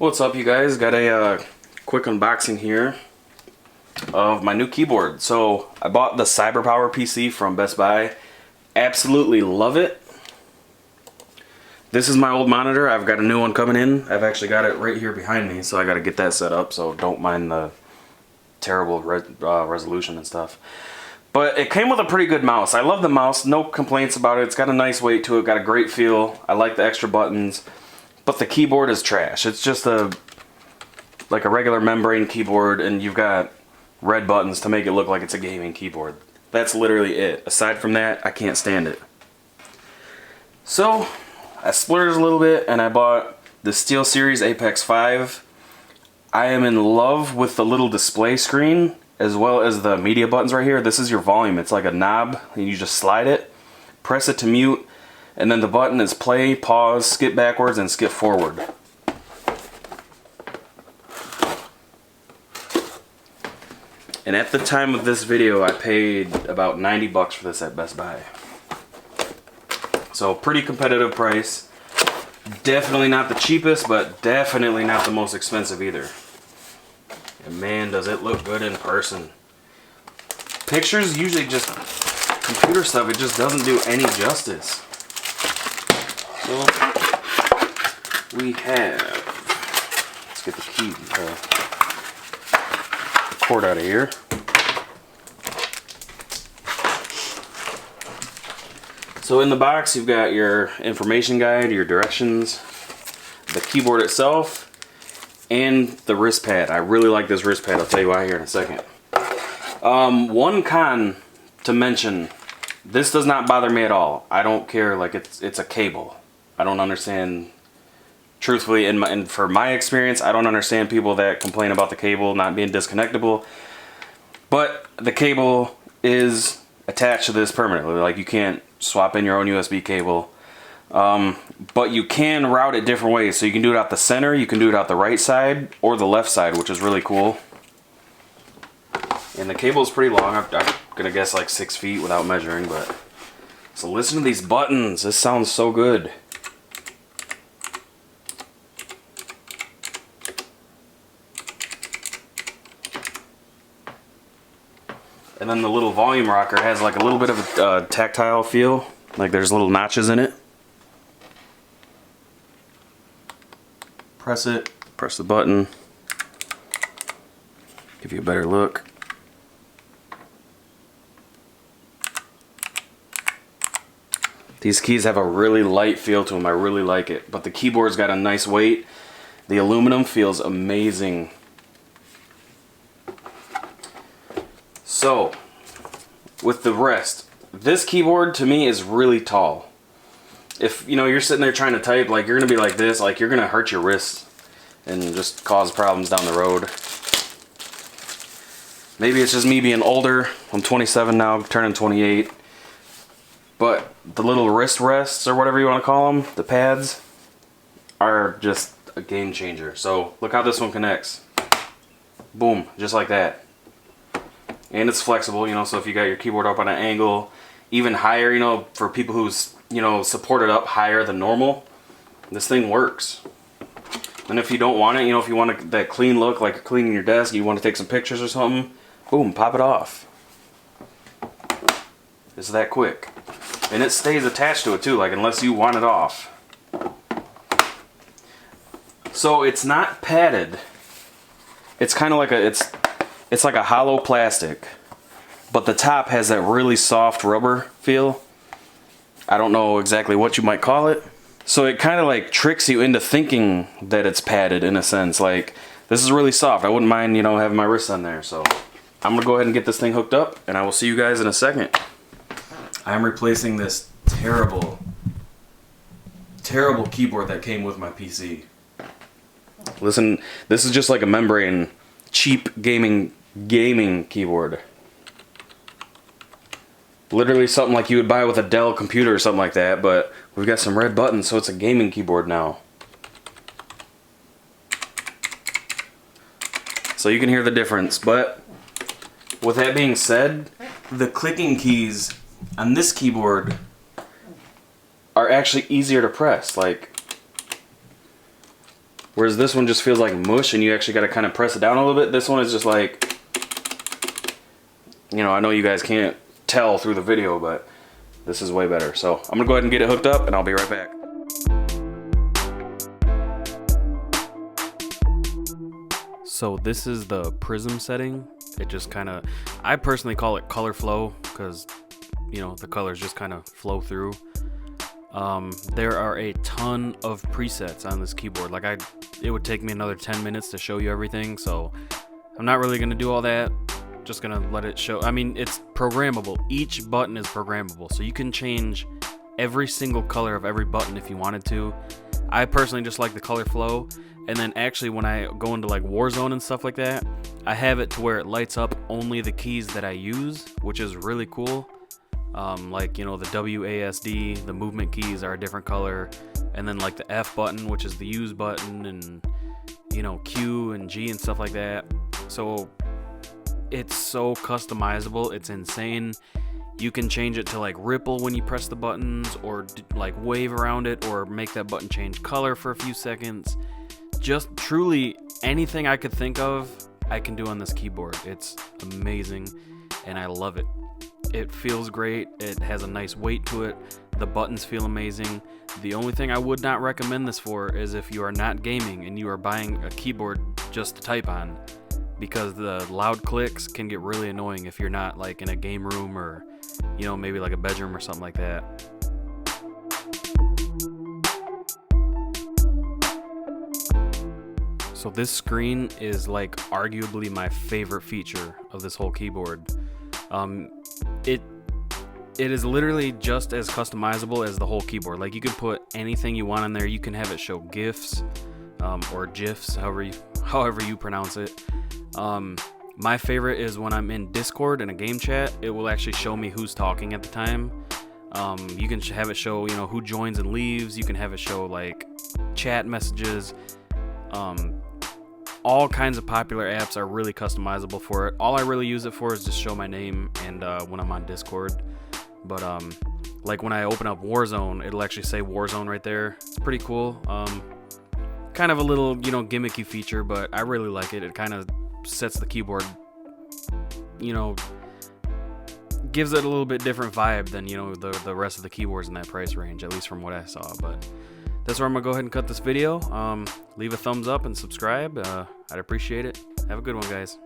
What's up, you guys? Got a quick unboxing here of my new keyboard. So I bought the CyberPower PC from Best Buy. Absolutely love it. This is my old monitor. I've got a new one coming in. I've actually got it right here behind me, so I got to get that set up, so don't mind the terrible resolution and stuff. But it came with a pretty good mouse. I love the mouse, no complaints about it. It's got a nice weight to it, got a great feel. I like the extra buttons. But the keyboard is trash. It's just like a regular membrane keyboard, and you've got red buttons to make it look like it's a gaming keyboard. That's literally it. Aside from that, I can't stand it. So I splurged a little bit and I bought the Steelseries Apex 5. I am in love with the little display screen as well as the media buttons right here. This is your volume. It's like a knob and you just slide it, press it to mute, and then the button is play, pause, skip backwards, and skip forward. And at the time of this video, I paid about 90 bucks for this at Best Buy. So pretty competitive price. Definitely not the cheapest, but definitely not the most expensive either. And man, does it look good in person. Pictures usually just, computer stuff, it just doesn't do any justice. So we have, let's get the key, the cord out of here. So in the box you've got your information guide, your directions, the keyboard itself, and the wrist pad. I really like this wrist pad, I'll tell you why here in a second. One con to mention, this does not bother me at all. I don't care, like it's a cable. I don't understand, truthfully, and for my experience, I don't understand people that complain about the cable not being disconnectable. But the cable is attached to this permanently. Like, you can't swap in your own USB cable. But you can route it different ways. So you can do it out the center, you can do it out the right side, or the left side, which is really cool. And the cable is pretty long. I'm gonna guess like 6 feet without measuring, but... So listen to these buttons. This sounds so good. And then the little volume rocker has like a little bit of a tactile feel. Like there's little notches in it. Press it, press the button. Give you a better look. These keys have a really light feel to them. I really like it. But the keyboard's got a nice weight. The aluminum feels amazing. So, with the rest, this keyboard to me is really tall. If you're sitting there trying to type, like, you're gonna be like this, like you're gonna hurt your wrist and just cause problems down the road. Maybe it's just me being older. I'm 27 now, turning 28. But the little wrist rests, or whatever you want to call them, the pads, are just a game changer. So look how this one connects. Boom, just like that. And it's flexible, so if you got your keyboard up on an angle, even higher, for people who's, support it up higher than normal, this thing works. And if you don't want it, if you want that clean look, like you're cleaning your desk, you want to take some pictures or something, boom, pop it off. It's that quick. And it stays attached to it too, like unless you want it off. So it's not padded. It's kind of like it's like a hollow plastic, but the top has that really soft rubber feel. I don't know exactly what you might call it. So it kind of like tricks you into thinking that it's padded in a sense. Like, this is really soft. I wouldn't mind, having my wrist on there. So I'm gonna go ahead and get this thing hooked up, and I will see you guys in a second. I'm replacing this terrible keyboard that came with my PC. Listen, this is just like a membrane, cheap gaming keyboard. Literally something like you would buy with a Dell computer or something like that, but we've got some red buttons, so it's a gaming keyboard now. So you can hear the difference, but with that being said, the clicking keys on this keyboard are actually easier to press. Like, Whereas this one just feels like mush and you actually got to kind of press it down a little bit. This one is just like, you know, I know you guys can't tell through the video, but this is way better. So I'm gonna go ahead and get it hooked up and I'll be right back. So this is the prism setting. It just kind of, I personally call it color flow because, you know, the colors just kind of flow through. There are a ton of presets on this keyboard. Like it would take me another 10 minutes to show you everything, so I'm not really gonna do all that. Just gonna let it show. I mean, it's programmable. Each button is programmable, so you can change every single color of every button if you wanted to. I personally just like the color flow, and then actually when I go into like Warzone and stuff like that, I have it to where it lights up only the keys that I use, which is really cool. Like, you know, the WASD, the movement keys are a different color, and then like the F button, which is the use button, and, you know, Q and G and stuff like that. So it's so customizable, it's insane. You can change it to like ripple when you press the buttons, or like wave around it, or make that button change color for a few seconds. Just truly anything I could think of, I can do on this keyboard. It's amazing, and I love it. It feels great. It has a nice weight to it. The buttons feel amazing. The only thing I would not recommend this for is if you are not gaming and you are buying a keyboard just to type on, because the loud clicks can get really annoying if you're not like in a game room or, you know, maybe like a bedroom or something like that. So this screen is like arguably my favorite feature of this whole keyboard. It is literally just as customizable as the whole keyboard. Like, you can put anything you want on there. You can have it show GIFs, or GIFs, however you pronounce it. My favorite is when I'm in Discord in a game chat, it will actually show me who's talking at the time. You can have it show, you know, who joins and leaves. You can have it show like chat messages. All kinds of popular apps are really customizable for it. All I really use it for is just show my name and when I'm on Discord. But like when I open up Warzone, it'll actually say Warzone right there. It's pretty cool. Kind of a little, you know, gimmicky feature, but I really like it. It kind of sets the keyboard, you know, gives it a little bit different vibe than, you know, the rest of the keyboards in that price range, at least from what I saw. But that's where I'm gonna go ahead and cut this video. Leave a thumbs up and subscribe. I'd appreciate it. Have a good one, guys.